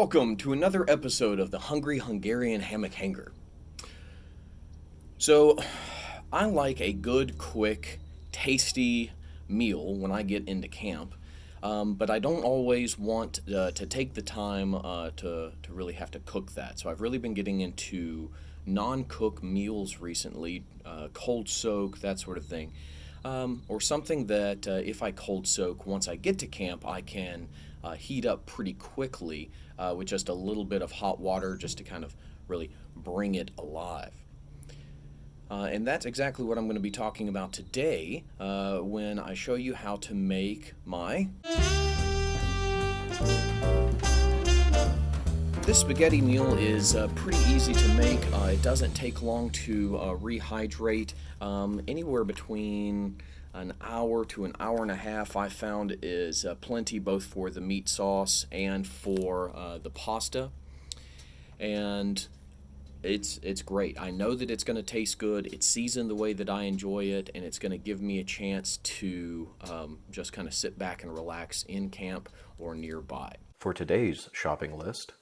welcome to another episode of the Hungry Hungarian Hammock Hanger. So, I like a good, quick, tasty meal when I get into camp, but I don't always want to take the time to really have to cook that. So I've really been getting into non-cook meals recently, cold soak, that sort of thing. Or something that if I cold soak, once I get to camp, I can heat up pretty quickly with just a little bit of hot water just to kind of really bring it alive. And that's exactly what I'm going to be talking about today when I show you how to make my... This spaghetti meal is pretty easy to make. It doesn't take long to rehydrate. Anywhere between an hour to an hour and a half I found is plenty, both for the meat sauce and for the pasta. And it's great. I know that it's going to taste good. It's seasoned the way that I enjoy it, and it's going to give me a chance to just kind of sit back and relax in camp or nearby. For today's shopping list,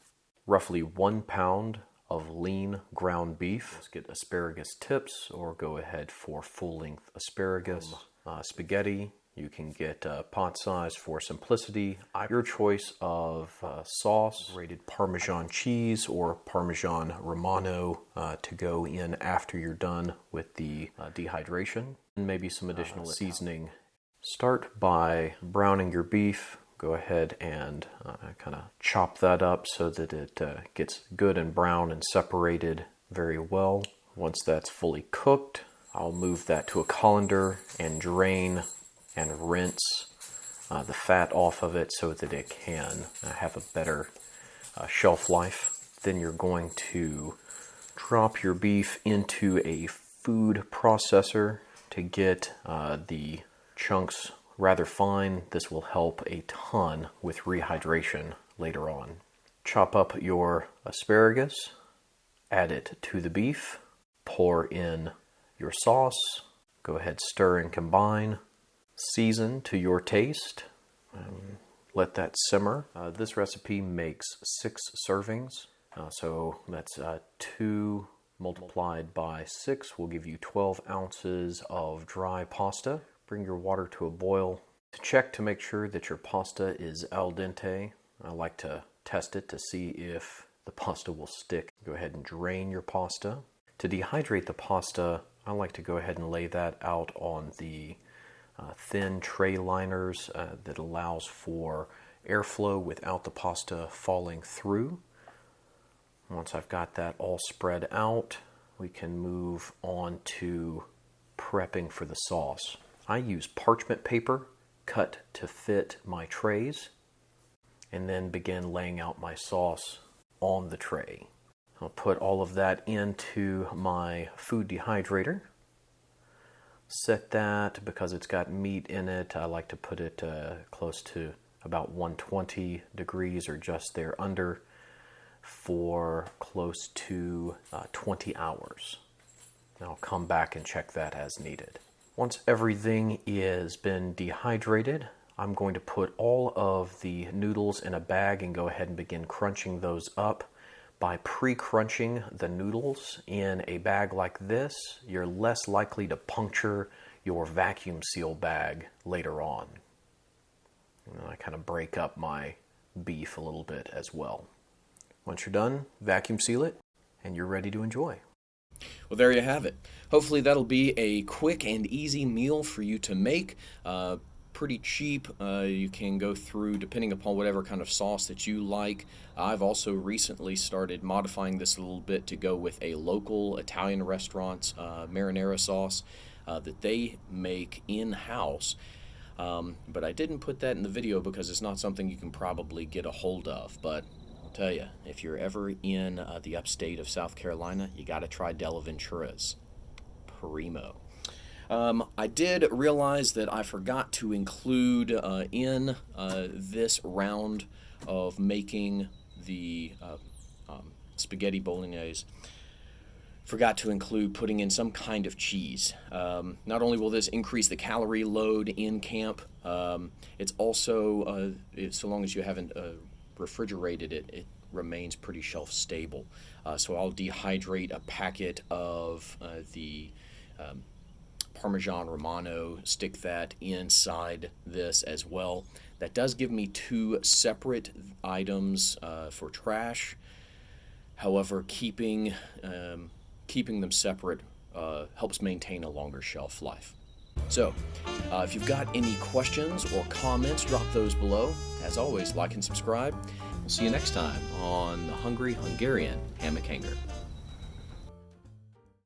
roughly 1 pound of lean ground beef. Let's get asparagus tips, or go ahead for full-length asparagus. Spaghetti, you can get pot size for simplicity. Your choice of sauce, grated Parmesan cheese or Parmesan Romano to go in after you're done with the dehydration. And maybe some additional seasoning. Start by browning your beef. Go ahead and kind of chop that up so that it gets good and brown and separated very well. Once that's fully cooked, I'll move that to a colander and drain and rinse the fat off of it so that it can have a better shelf life. Then you're going to drop your beef into a food processor to get the chunks rather fine. This will help a ton with rehydration later on. Chop up your asparagus, add it to the beef, pour in your sauce, go ahead, stir and combine, season to your taste, let that simmer. This recipe makes 6 servings, so that's 2 multiplied by 6 will give you 12 ounces of dry pasta. Bring your water to a boil. To check to make sure that your pasta is al dente, I like to test it to see if the pasta will stick. Go ahead and drain your pasta. To dehydrate the pasta, I like to go ahead and lay that out on the thin tray liners that allows for airflow without the pasta falling through. Once I've got that all spread out, we can move on to prepping for the sauce. I use parchment paper cut to fit my trays and then begin laying out my sauce on the tray. I'll put all of that into my food dehydrator. Set that, because it's got meat in it, I like to put it close to about 120 degrees or just there under for close to 20 hours. I'll come back and check that as needed. Once everything is been dehydrated, I'm going to put all of the noodles in a bag and go ahead and begin crunching those up. By pre-crunching the noodles in a bag like this, you're less likely to puncture your vacuum seal bag later on. And I kind of break up my beef a little bit as well. Once you're done, vacuum seal it, and you're ready to enjoy. Well, there you have it. Hopefully that'll be a quick and easy meal for you to make. Pretty cheap. You can go through, depending upon whatever kind of sauce that you like. I've also recently started modifying this a little bit to go with a local Italian restaurant's marinara sauce that they make in-house. But I didn't put that in the video because it's not something you can probably get a hold of. But I'll tell you, if you're ever in the upstate of South Carolina, you got to try Della Ventura's. Primo. I did realize that I forgot to include in this round of making the spaghetti bolognese, forgot to include putting in some kind of cheese. Not only will this increase the calorie load in camp, it's also, so long as you haven't refrigerated it, it remains pretty shelf stable. So I'll dehydrate a packet of the Parmesan Romano, stick that inside this as well. That does give me two separate items for trash. However, keeping them separate helps maintain a longer shelf life. So, if you've got any questions or comments, drop those below. As always, like and subscribe. We'll see you next time on the Hungry Hungarian Hammock Hanger.